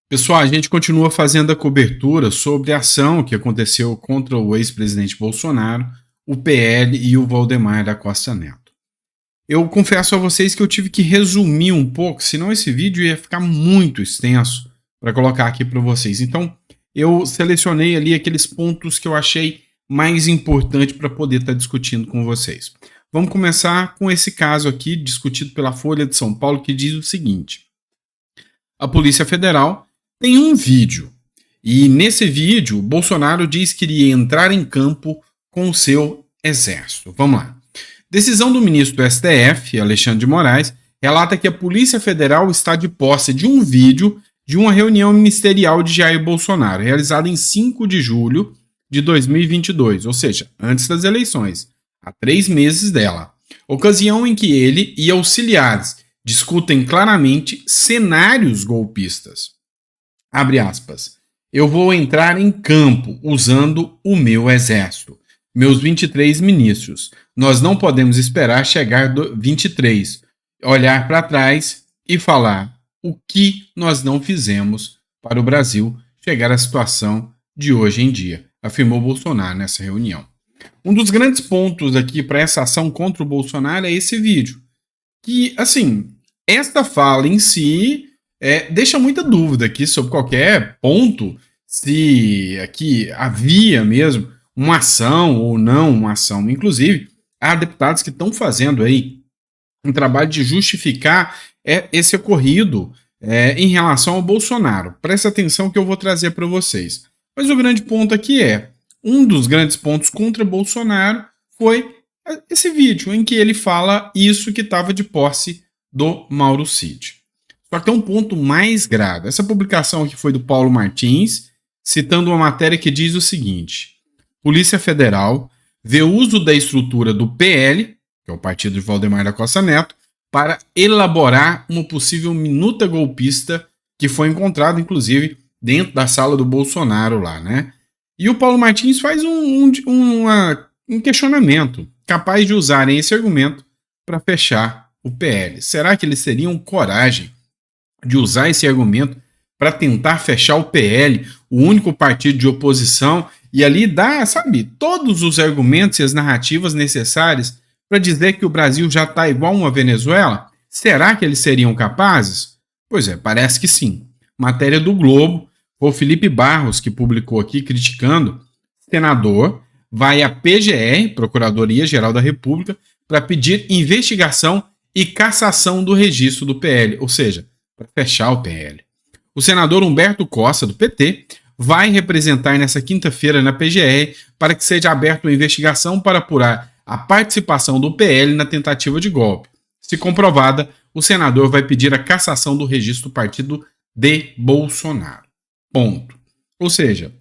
Pessoal, a gente continua fazendo a cobertura sobre a ação que aconteceu contra o ex-presidente Bolsonaro, o PL e o Valdemar da Costa Neto. Eu confesso a vocês que eu tive que resumir um pouco, senão esse vídeo ia ficar muito extenso para colocar aqui para vocês. Então, eu selecionei ali aqueles pontos que eu achei mais importante para poder estar discutindo com vocês. Vamos começar com esse caso aqui, discutido pela Folha de São Paulo, que diz o seguinte: a Polícia Federal tem um vídeo, e nesse vídeo, Bolsonaro diz que iria entrar em campo com o seu exército. Vamos lá. Decisão do ministro do STF, Alexandre de Moraes, relata que a Polícia Federal está de posse de um vídeo de uma reunião ministerial de Jair Bolsonaro, realizada em 5 de julho de 2022, ou seja, antes das eleições, há 3 meses dela. Ocasião em que ele e auxiliares discutem claramente cenários golpistas. Abre aspas. Eu vou entrar em campo usando o meu exército. Meus 23 ministros. Nós não podemos esperar chegar do 23, olhar para trás e falar o que nós não fizemos para o Brasil chegar à situação de hoje em dia, afirmou Bolsonaro nessa reunião. Um dos grandes pontos aqui para essa ação contra o Bolsonaro é esse vídeo. Que, assim, esta fala em si deixa muita dúvida aqui sobre qualquer ponto, se aqui havia mesmo uma ação ou não uma ação. Inclusive, há deputados que estão fazendo aí um trabalho de justificar esse ocorrido em relação ao Bolsonaro. Presta atenção que eu vou trazer para vocês. Mas o grande ponto aqui um dos grandes pontos contra Bolsonaro foi esse vídeo em que ele fala isso que estava de posse do Mauro Cid. Só que tem um ponto mais grave. Essa publicação aqui foi do Paulo Martins, citando uma matéria que diz o seguinte: Polícia Federal vê uso da estrutura do PL, que é o partido de Valdemar da Costa Neto, para elaborar uma possível minuta golpista que foi encontrada, inclusive, dentro da sala do Bolsonaro lá, né? E o Paulo Martins faz um questionamento capaz de usarem esse argumento para fechar o PL. Será que eles teriam coragem de usar esse argumento para tentar fechar o PL, o único partido de oposição, e ali dar, sabe, todos os argumentos e as narrativas necessárias para dizer que o Brasil já está igual uma Venezuela? Será que eles seriam capazes? Pois é, parece que sim. Matéria do Globo, o Felipe Barros, que publicou aqui criticando, senador vai à PGR, Procuradoria-Geral da República, para pedir investigação e cassação do registro do PL, ou seja, para fechar o PL. O senador Humberto Costa, do PT, vai representar nessa quinta-feira na PGR para que seja aberta uma investigação para apurar a participação do PL na tentativa de golpe. Se comprovada, o senador vai pedir a cassação do registro do partido de Bolsonaro. Ponto. Ou seja,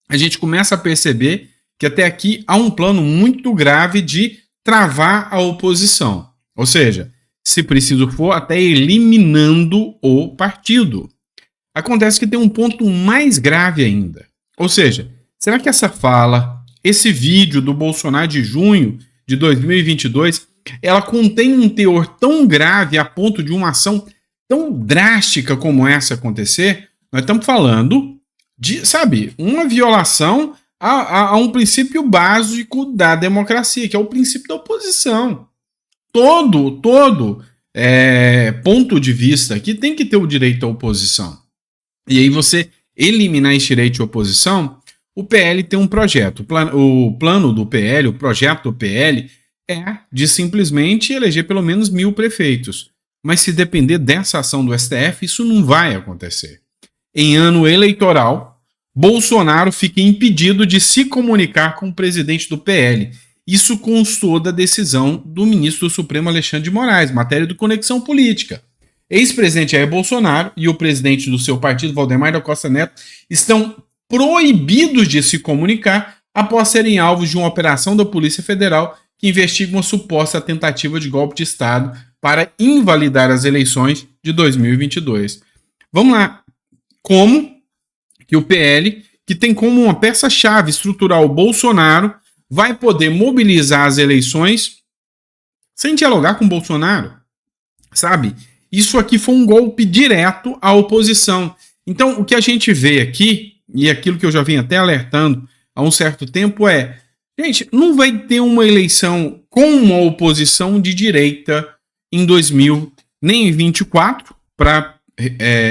a gente começa a perceber que até aqui há um plano muito grave de travar a oposição. Ou seja, se preciso for, até eliminando o partido. Acontece que tem um ponto mais grave ainda. Ou seja, será que essa fala, esse vídeo do Bolsonaro de junho de 2022, ela contém um teor tão grave a ponto de uma ação tão drástica como essa acontecer? Nós estamos falando de, sabe, uma violação a um princípio básico da democracia, que é o princípio da oposição. Todo ponto de vista aqui tem que ter o direito à oposição. E aí você eliminar esse direito de oposição, o PL tem um projeto. O plano do PL, o projeto do PL é de simplesmente eleger pelo menos 1.000 prefeitos. Mas se depender dessa ação do STF, isso não vai acontecer. Em ano eleitoral, Bolsonaro fica impedido de se comunicar com o presidente do PL. Isso constou da decisão do ministro do Supremo Alexandre de Moraes, matéria do Conexão Política. Ex-presidente Jair Bolsonaro e o presidente do seu partido, Valdemar da Costa Neto, estão proibidos de se comunicar após serem alvos de uma operação da Polícia Federal que investiga uma suposta tentativa de golpe de Estado para invalidar as eleições de 2022. Vamos lá. Como que o PL, que tem como uma peça-chave estrutural o Bolsonaro, vai poder mobilizar as eleições sem dialogar com o Bolsonaro? Sabe? Isso aqui foi um golpe direto à oposição. Então, o que a gente vê aqui, e aquilo que eu já vim até alertando há um certo tempo é, gente, não vai ter uma eleição com uma oposição de direita em 2024 para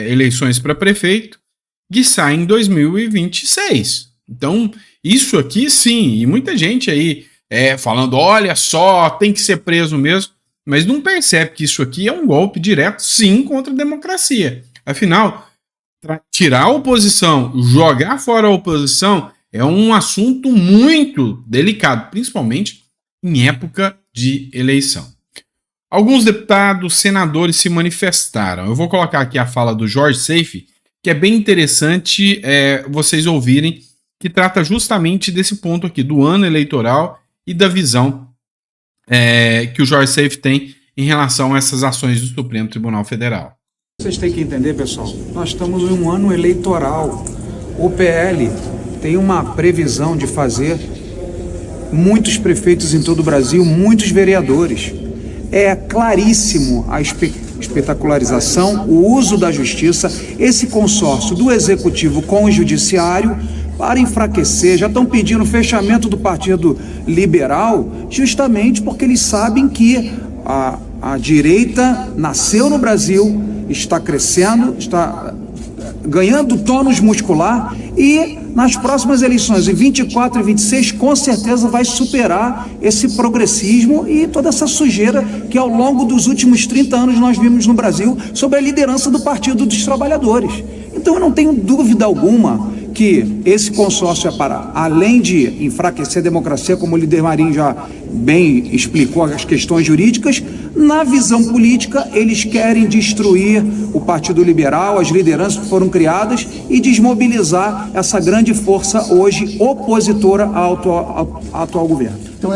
eleições para prefeito, que sai em 2026. Então, isso aqui sim, e muita gente aí falando, olha só, tem que ser preso mesmo, mas não percebe que isso aqui é um golpe direto, sim, contra a democracia. Afinal, tirar a oposição, jogar fora a oposição, é um assunto muito delicado, principalmente em época de eleição. Alguns deputados, senadores se manifestaram. Eu vou colocar aqui a fala do Jorge Seife, que é bem interessante vocês ouvirem, que trata justamente desse ponto aqui, do ano eleitoral e da visão que o Jorge Seife tem em relação a essas ações do Supremo Tribunal Federal. Vocês têm que entender, pessoal, nós estamos em um ano eleitoral. O PL tem uma previsão de fazer muitos prefeitos em todo o Brasil, muitos vereadores. É claríssimo a espetacularização, o uso da justiça, esse consórcio do executivo com o judiciário para enfraquecer. Já estão pedindo o fechamento do Partido Liberal justamente porque eles sabem que a direita nasceu no Brasil, está crescendo, está ganhando tônus muscular e nas próximas eleições, em 24 e 26, com certeza vai superar esse progressismo e toda essa sujeira que ao longo dos últimos 30 anos nós vimos no Brasil sob a liderança do Partido dos Trabalhadores. Então eu não tenho dúvida alguma que esse consórcio é para, além de enfraquecer a democracia, como o líder Marinho já bem explicou as questões jurídicas, na visão política eles querem destruir o Partido Liberal, as lideranças que foram criadas e desmobilizar essa grande força hoje opositora ao atual governo. Então,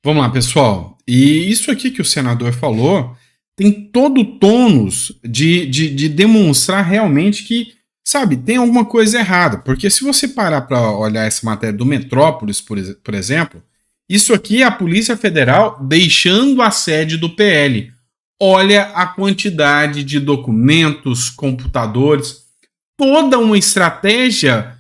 Vamos lá, pessoal. E isso aqui que o senador falou tem todo o tônus de demonstrar realmente que, sabe, tem alguma coisa errada. Porque se você parar para olhar essa matéria do Metrópolis, por exemplo, isso aqui é a Polícia Federal deixando a sede do PL. Olha a quantidade de documentos, computadores, toda uma estratégia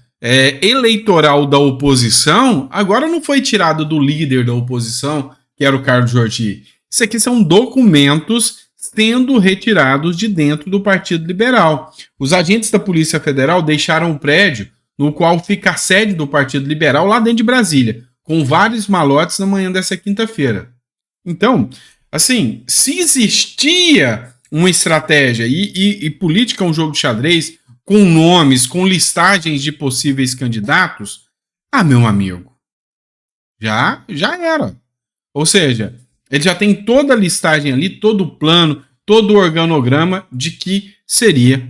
eleitoral da oposição, agora não foi tirado do líder da oposição, que era o Carlos Jordi. Isso aqui são documentos sendo retirados de dentro do Partido Liberal. Os agentes da Polícia Federal deixaram o prédio no qual fica a sede do Partido Liberal lá dentro de Brasília, com vários malotes na manhã dessa quinta-feira. Então, assim, se existia uma estratégia e política é um jogo de xadrez com nomes, com listagens de possíveis candidatos, meu amigo, já era. Ou seja, ele já tem toda a listagem ali, todo o plano, todo o organograma de que seria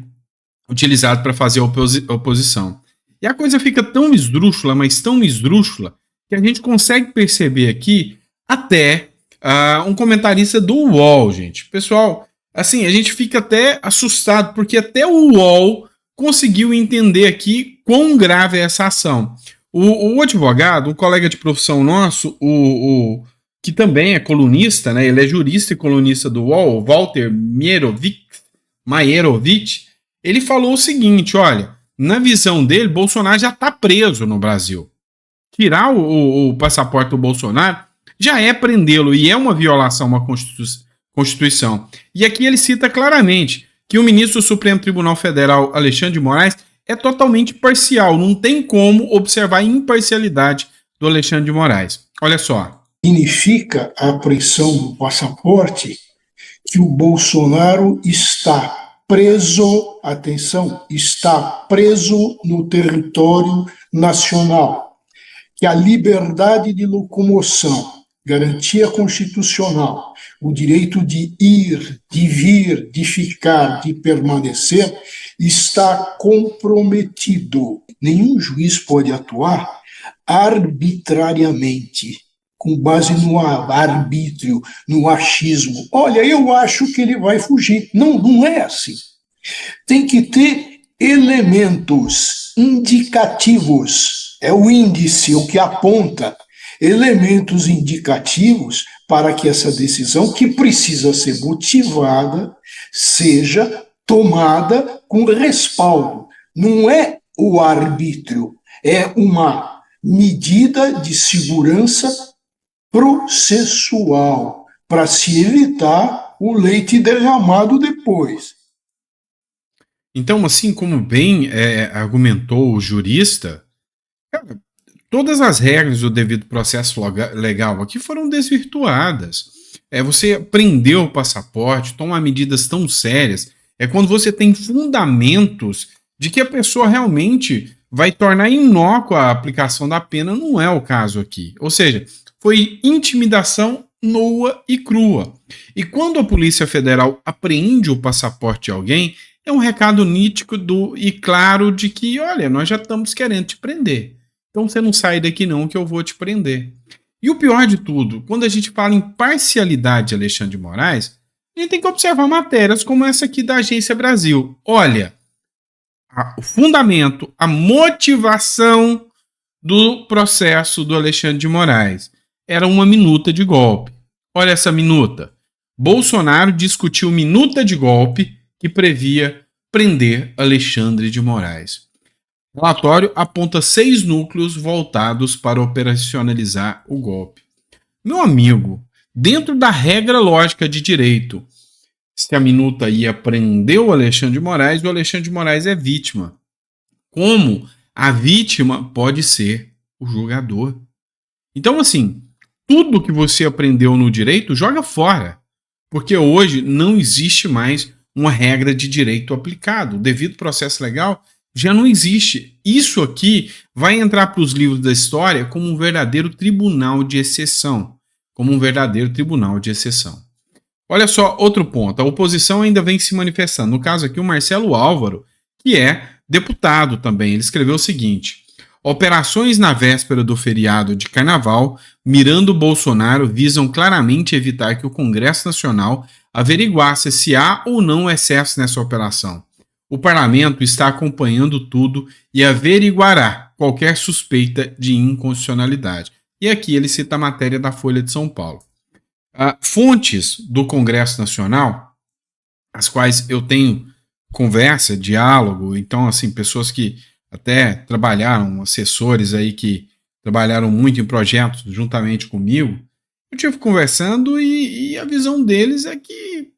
utilizado para fazer a oposição. E a coisa fica tão esdrúxula, mas tão esdrúxula, que a gente consegue perceber aqui até um comentarista do UOL, gente. Pessoal, assim, a gente fica até assustado, porque até o UOL conseguiu entender aqui quão grave é essa ação. O advogado, um colega de profissão nosso, que também é colunista, né? Ele é jurista e colunista do UOL, Walter Maierovitch, ele falou o seguinte, olha, na visão dele, Bolsonaro já está preso no Brasil. Tirar o passaporte do Bolsonaro já é prendê-lo e é uma violação à Constituição. E aqui ele cita claramente que o ministro do Supremo Tribunal Federal, Alexandre de Moraes, é totalmente parcial, não tem como observar a imparcialidade do Alexandre de Moraes. Olha só. Significa a apreensão do passaporte que o Bolsonaro está preso, atenção, está preso no território nacional, que a liberdade de locomoção, garantia constitucional, o direito de ir, de vir, de ficar, de permanecer, está comprometido. Nenhum juiz pode atuar arbitrariamente, com base no arbítrio, no achismo. Olha, eu acho que ele vai fugir. Não, não é assim. Tem que ter elementos indicativos. É o índice, o que aponta elementos indicativos para que essa decisão, que precisa ser motivada, seja tomada com respaldo. Não é o arbítrio, é uma medida de segurança processual para se evitar o leite derramado depois. Então, assim como bem argumentou o jurista, cara, todas as regras do devido processo legal aqui foram desvirtuadas. Você prender o passaporte, tomar medidas tão sérias, é quando você tem fundamentos de que a pessoa realmente vai tornar inócua a aplicação da pena, não é o caso aqui. Ou seja, foi intimidação nua e crua. E quando a Polícia Federal apreende o passaporte de alguém, é um recado nítido e claro de que, olha, nós já estamos querendo te prender. Então você não sai daqui não que eu vou te prender. E o pior de tudo, quando a gente fala em parcialidade de Alexandre de Moraes, a gente tem que observar matérias como essa aqui da Agência Brasil. Olha, o fundamento, a motivação do processo do Alexandre de Moraes era uma minuta de golpe. Olha essa minuta. Bolsonaro discutiu minuta de golpe que previa prender Alexandre de Moraes. O relatório aponta 6 núcleos voltados para operacionalizar o golpe. Meu amigo, dentro da regra lógica de direito, se a minuta ia prender o Alexandre de Moraes é vítima. Como a vítima pode ser o julgador? Então, assim, tudo que você aprendeu no direito, joga fora. Porque hoje não existe mais uma regra de direito aplicado. O devido processo legal já não existe. Isso aqui vai entrar para os livros da história como um verdadeiro tribunal de exceção. Olha só, outro ponto. A oposição ainda vem se manifestando. No caso aqui, o Marcelo Álvaro, que é deputado também. Ele escreveu o seguinte: operações na véspera do feriado de Carnaval, mirando Bolsonaro, visam claramente evitar que o Congresso Nacional averiguasse se há ou não excesso nessa operação. O parlamento está acompanhando tudo e averiguará qualquer suspeita de inconstitucionalidade. E aqui ele cita a matéria da Folha de São Paulo. Fontes do Congresso Nacional, as quais eu tenho conversa, diálogo, então, assim, pessoas que até trabalharam, assessores aí que trabalharam muito em projetos juntamente comigo, eu tive conversando e a visão deles é que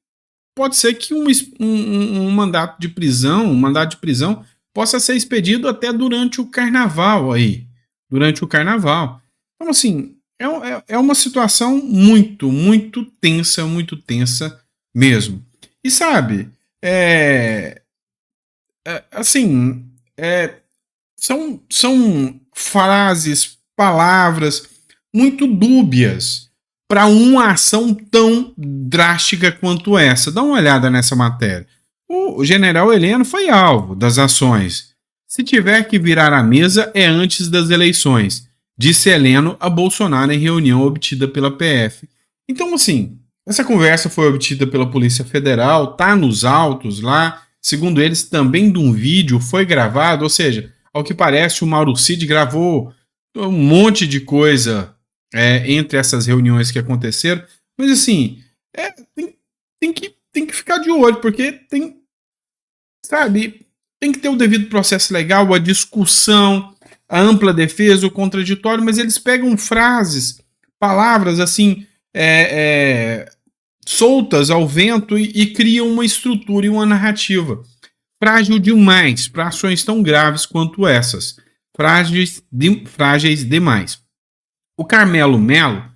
pode ser que um mandato de prisão possa ser expedido até durante o carnaval aí. Então, assim, é uma situação muito tensa mesmo. E sabe, são frases, palavras muito dúbias para uma ação tão drástica quanto essa. Dá uma olhada nessa matéria. O general Heleno foi alvo das ações. Se tiver que virar a mesa, é antes das eleições, disse Heleno a Bolsonaro em reunião obtida pela PF. Então, assim, essa conversa foi obtida pela Polícia Federal, tá nos autos lá, segundo eles, também de um vídeo foi gravado, ou seja, ao que parece, o Mauro Cid gravou um monte de coisa entre essas reuniões que aconteceram, mas assim, tem que ficar de olho, porque tem que ter o devido processo legal, a discussão, a ampla defesa, o contraditório, mas eles pegam frases, palavras assim, soltas ao vento e criam uma estrutura e uma narrativa frágil demais para ações tão graves quanto essas, frágeis demais. O Carmelo Neto,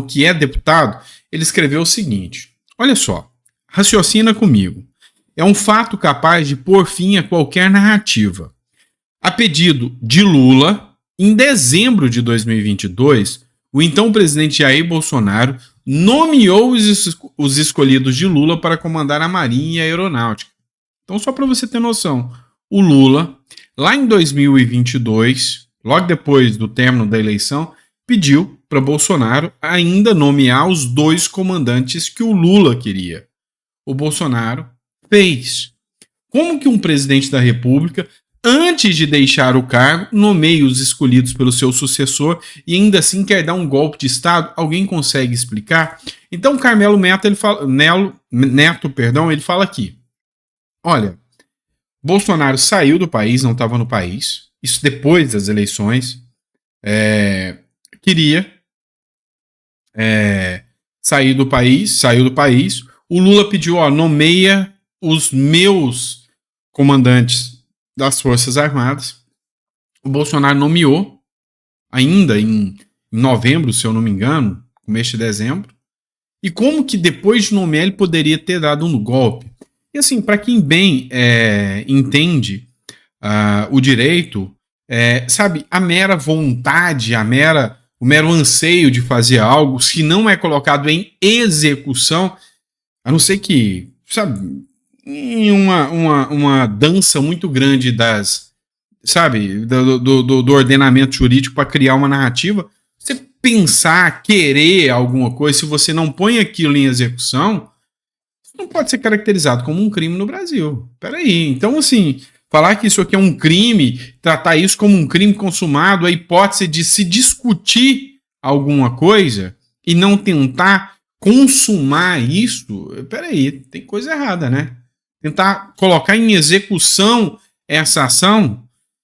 que é deputado, ele escreveu o seguinte: olha só, raciocina comigo. É um fato capaz de pôr fim a qualquer narrativa. A pedido de Lula, em dezembro de 2022, o então presidente Jair Bolsonaro nomeou os escolhidos de Lula para comandar a Marinha e a Aeronáutica. Então, só para você ter noção, o Lula, lá em 2022, logo depois do término da eleição, pediu para Bolsonaro ainda nomear os 2 comandantes que o Lula queria. O Bolsonaro fez. Como que um presidente da República, antes antes de deixar o cargo, nomeie os escolhidos pelo seu sucessor e ainda assim quer dar um golpe de Estado? Alguém consegue explicar? Então, Carmelo Neto, ele fala aqui, olha, Bolsonaro saiu do país, não estava no país, isso depois das eleições, queria sair do país, saiu do país, o Lula pediu, nomeia os meus comandantes das Forças Armadas, o Bolsonaro nomeou, ainda em novembro, se eu não me engano, começo de dezembro, e como que depois de nomear ele poderia ter dado um golpe? E assim, para quem bem entende o direito, sabe, a mera vontade, o mero anseio de fazer algo, se não é colocado em execução, a não ser que, sabe, em uma dança muito grande do ordenamento jurídico para criar uma narrativa, você pensar, querer alguma coisa, se você não põe aquilo em execução, não pode ser caracterizado como um crime no Brasil. Peraí, então assim, falar que isso aqui é um crime, tratar isso como um crime consumado, a hipótese de se discutir alguma coisa e não tentar consumar isso, peraí, tem coisa errada, né? Tentar colocar em execução essa ação.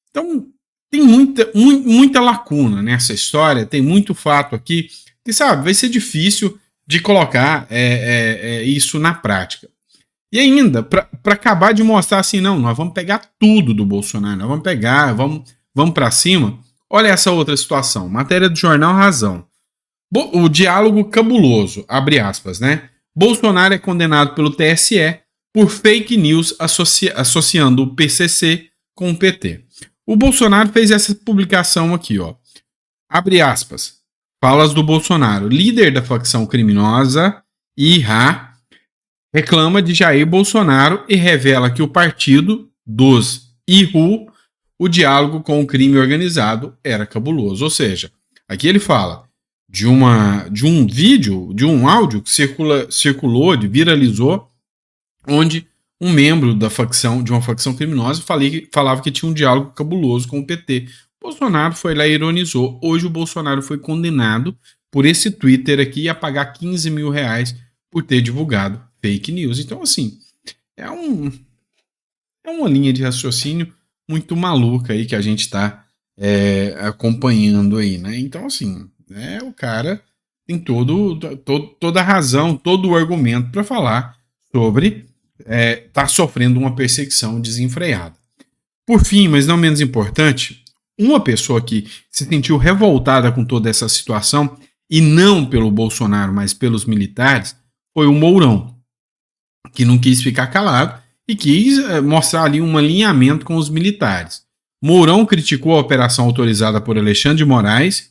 Então, tem muita lacuna nessa história, tem muito fato aqui, que sabe, vai ser difícil de colocar isso na prática. E ainda, para acabar de mostrar assim, não, nós vamos pegar tudo do Bolsonaro, nós vamos pegar, vamos para cima. Olha essa outra situação, matéria do jornal Razão. O diálogo cabuloso, abre aspas, né? Bolsonaro é condenado pelo TSE por fake news associando o PCC com o PT. O Bolsonaro fez essa publicação aqui, abre aspas, falas do Bolsonaro, líder da facção criminosa IRA, reclama de Jair Bolsonaro e revela que o partido dos IRU, o diálogo com o crime organizado, era cabuloso. Ou seja, aqui ele fala de um vídeo, de um áudio que circulou, viralizou, onde um membro de uma facção criminosa falava que tinha um diálogo cabuloso com o PT. Bolsonaro foi lá e ironizou. Hoje o Bolsonaro foi condenado por esse Twitter aqui a pagar 15 mil reais por ter divulgado fake news. Então, assim, é uma linha de raciocínio muito maluca aí que a gente está acompanhando aí, né? Então, assim, o cara tem toda a razão, todo o argumento para falar sobre tá sofrendo uma perseguição desenfreada. Por fim, mas não menos importante, uma pessoa que se sentiu revoltada com toda essa situação, e não pelo Bolsonaro, mas pelos militares, foi o Mourão, que não quis ficar calado e quis mostrar ali um alinhamento com os militares. Mourão criticou a operação autorizada por Alexandre de Moraes,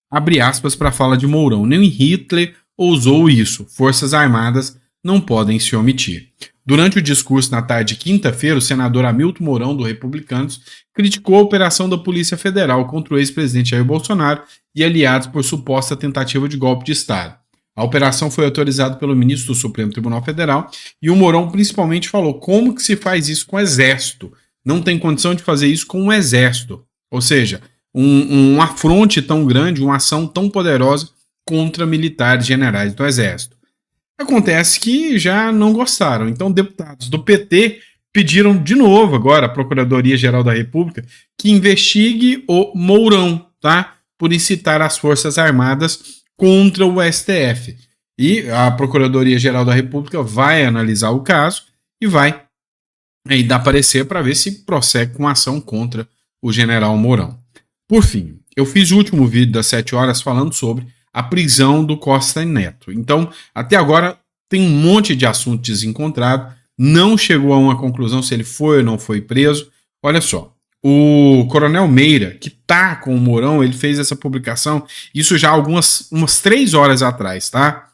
abre aspas para a fala de Mourão, nem Hitler ousou isso, Forças Armadas não podem se omitir. Durante o discurso na tarde de quinta-feira, o senador Hamilton Mourão, do Republicanos, criticou a operação da Polícia Federal contra o ex-presidente Jair Bolsonaro e aliados por suposta tentativa de golpe de Estado. A operação foi autorizada pelo ministro do Supremo Tribunal Federal e o Mourão principalmente falou como que se faz isso com o Exército. Não tem condição de fazer isso com o Exército. Ou seja, um afronte tão grande, uma ação tão poderosa contra militares generais do Exército. Acontece que já não gostaram. Então, deputados do PT pediram de novo agora à Procuradoria-Geral da República que investigue o Mourão, tá? Por incitar as Forças Armadas contra o STF. E a Procuradoria-Geral da República vai analisar o caso e vai aí dar parecer para ver se prossegue com a ação contra o general Mourão. Por fim, eu fiz o último vídeo das 7 horas falando sobre a prisão do Costa Neto. Então, até agora, tem um monte de assunto desencontrado, não chegou a uma conclusão se ele foi ou não foi preso. Olha só, o Coronel Meira, que tá com o Mourão, ele fez essa publicação, isso já umas 3 horas atrás, tá?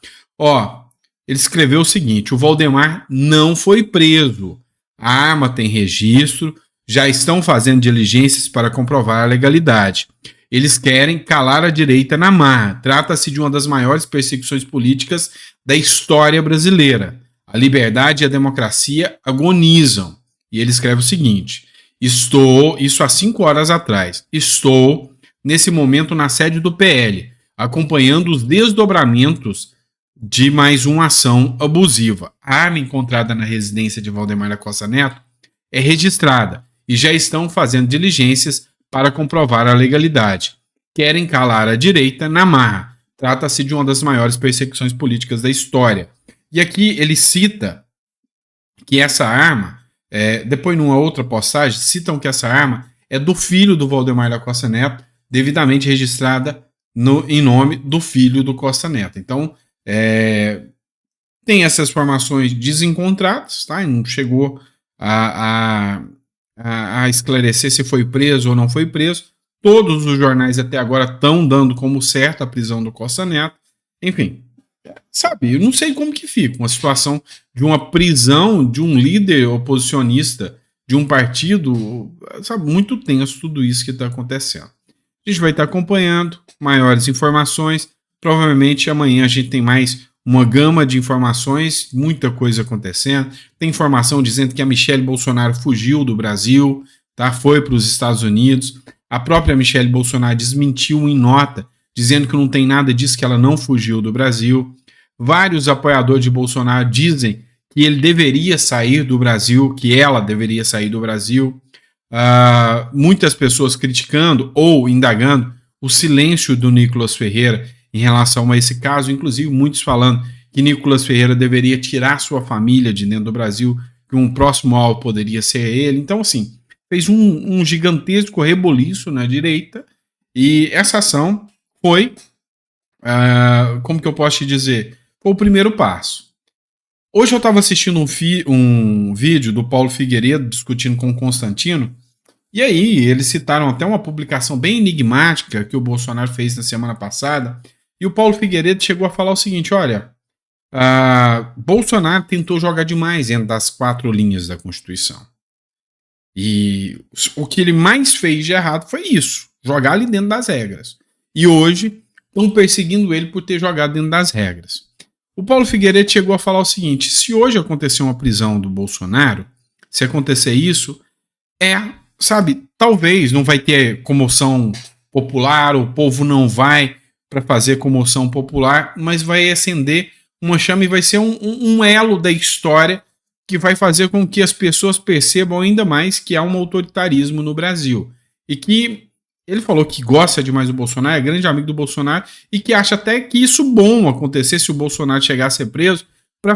Ele escreveu o seguinte, o Valdemar não foi preso, a arma tem registro, já estão fazendo diligências para comprovar a legalidade. Eles querem calar a direita na marra. Trata-se de uma das maiores perseguições políticas da história brasileira. A liberdade e a democracia agonizam. E ele escreve o seguinte, Estou, isso há 5 horas atrás, estou nesse momento na sede do PL, acompanhando os desdobramentos de mais uma ação abusiva. A arma encontrada na residência de Valdemar da Costa Neto é registrada e já estão fazendo diligências para comprovar a legalidade. Querem calar a direita na marra. Trata-se de uma das maiores perseguições políticas da história. E aqui ele cita que essa arma, depois numa outra postagem, citam que essa arma é do filho do Valdemar da Costa Neto, devidamente registrada em nome do filho do Costa Neto. Então, tem essas informações desencontradas, tá? Não chegou a esclarecer se foi preso ou não foi preso. Todos os jornais até agora estão dando como certo a prisão do Costa Neto. Enfim, sabe, eu não sei como que fica uma situação de uma prisão de um líder oposicionista de um partido, sabe, muito tenso tudo isso que está acontecendo. A gente vai estar acompanhando maiores informações. Provavelmente amanhã a gente tem mais uma gama de informações, muita coisa acontecendo. Tem informação dizendo que a Michelle Bolsonaro fugiu do Brasil, tá? Foi para os Estados Unidos. A própria Michelle Bolsonaro desmentiu em nota, dizendo que não tem nada disso, que ela não fugiu do Brasil. Vários apoiadores de Bolsonaro dizem que ele deveria sair do Brasil, que ela deveria sair do Brasil. Muitas pessoas criticando ou indagando o silêncio do Nicolas Ferreira em relação a esse caso, inclusive muitos falando que Nicolas Ferreira deveria tirar sua família de dentro do Brasil, que um próximo alvo poderia ser ele. Então, assim, fez um gigantesco reboliço na direita, e essa ação foi, como que eu posso te dizer, foi o primeiro passo. Hoje eu estava assistindo um vídeo do Paulo Figueiredo discutindo com o Constantino, e aí eles citaram até uma publicação bem enigmática que o Bolsonaro fez na semana passada, e o Paulo Figueiredo chegou a falar o seguinte: olha, Bolsonaro tentou jogar demais dentro das 4 linhas da Constituição. E o que ele mais fez de errado foi isso, jogar ali dentro das regras. E hoje estão perseguindo ele por ter jogado dentro das regras. O Paulo Figueiredo chegou a falar o seguinte: se hoje acontecer uma prisão do Bolsonaro, se acontecer isso, sabe, talvez não vai ter comoção popular, o povo não vai para fazer comoção popular, mas vai acender uma chama e vai ser um elo da história que vai fazer com que as pessoas percebam ainda mais que há um autoritarismo no Brasil. E que ele falou que gosta demais do Bolsonaro, é grande amigo do Bolsonaro, e que acha até que isso bom acontecer se o Bolsonaro chegar a ser preso, para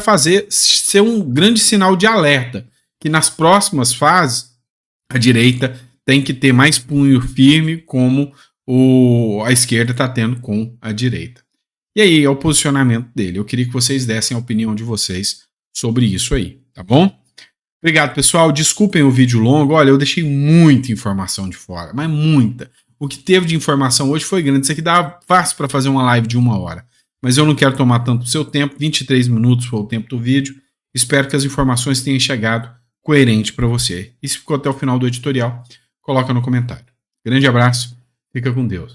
ser um grande sinal de alerta, que nas próximas fases a direita tem que ter mais punho firme, como a esquerda está tendo com a direita. E aí é o posicionamento dele. Eu queria que vocês dessem a opinião de vocês sobre isso aí, tá bom? Obrigado, pessoal. Desculpem o vídeo longo. Olha, eu deixei muita informação de fora, mas muita. O que teve de informação hoje foi grande. Isso aqui dá fácil para fazer uma live de 1 hora. Mas eu não quero tomar tanto do seu tempo. 23 minutos foi o tempo do vídeo. Espero que as informações tenham chegado coerente para você. E se ficou até o final do editorial, coloca no comentário. Grande abraço. Fica com Deus.